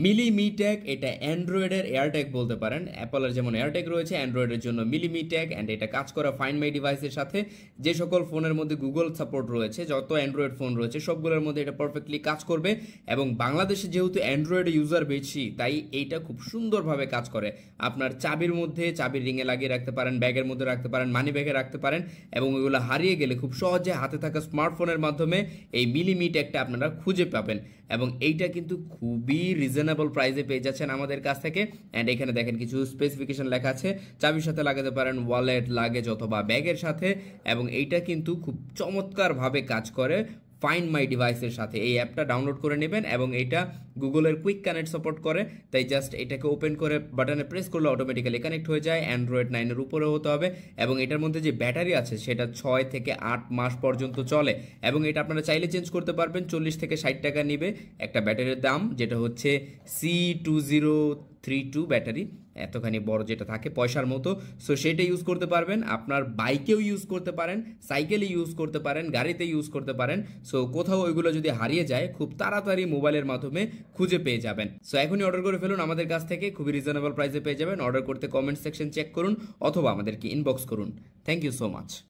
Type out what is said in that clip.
মিলি me tag এটা অ্যান্ড্রয়েডের এয়ারট্যাগ বলতে পারেন। অ্যাপলের যেমন এয়ারট্যাগ রয়েছে, অ্যান্ড্রয়েডের জন্য মিলি মি ট্যাগ। অ্যান্ড এটা কাজ করা ফাইন্ড মাই ডিভাইসের সাথে। যে সকল ফোনের মধ্যে গুগল সাপোর্ট রয়েছে, যত অ্যান্ড্রয়েড ফোন রয়েছে সবগুলোর মধ্যে এটা পারফেক্টলি কাজ করবে। এবং বাংলাদেশে যেহেতু অ্যান্ড্রয়েড ইউজার বেশি, তাই এইটা খুব সুন্দরভাবে কাজ করে। আপনার চাবির মধ্যে, চাবির রিংয়ে লাগিয়ে রাখতে পারেন, ব্যাগের মধ্যে রাখতে পারেন, মানি ব্যাগে রাখতে পারেন, এবং ওইগুলো হারিয়ে গেলে খুব সহজে হাতে থাকা স্মার্টফোনের মাধ্যমে এই মিলি মি ট্যাগটা আপনারা খুঁজে পাবেন। এবং এইটা কিন্তু খুবই রিজনেবল প্রাইসে পেয়ে যাচ্ছেন আমাদের কাছ থেকে। অ্যান্ড এখানে দেখেন কিছু স্পেসিফিকেশন লেখা আছে, চাবির সাথে লাগাতে পারেন, ওয়ালেট, লাগেজ অথবা ব্যাগের সাথে। এবং এইটা কিন্তু খুব চমৎকারভাবে কাজ করে ফাইন্ড মাই ডিভাইসের সাথে। এই অ্যাপটা ডাউনলোড করে নেবেন এবং এটা গুগলের কুইক কানেক্ট সাপোর্ট করে, তাই জাস্ট এটাকে ওপেন করে বাটনে প্রেস করলে অটোমেটিক্যালি কানেক্ট হয়ে যায়। অ্যান্ড্রয়েড 9-এর উপরে হতে হবে এবং এটার মধ্যে যে ব্যাটারি আছে সেটা 6 থেকে 8 মাস পর্যন্ত চলে। এবং এটা আপনারা চাইলে চেঞ্জ করতে পারবেন। 40 থেকে 60 টাকা নিবে একটা ব্যাটারির দাম, যেটা হচ্ছে C2032 ব্যাটারি, এতখানি বড় যেটা থাকে পয়সার মতো। সো সেটা ইউজ করতে পারবেন, আপনার বাইকেও ইউজ করতে পারেন, সাইকেলে ইউজ করতে পারেন, গাড়িতে ইউজ করতে পারেন। সো কোথাও ওইগুলো যদি হারিয়ে যায় খুব তাড়াতাড়ি মোবাইলের মাধ্যমে খুঁজে পেয়ে যাবেন। সো এখনই অর্ডার করে ফেলুন আমাদের কাছ থেকে, খুবই রিজনেবল প্রাইসে পেয়ে যাবেন। অর্ডার করতে কমেন্ট সেকশন চেক করুন অথবা আমাদেরকে ইনবক্স করুন। Thank you so much.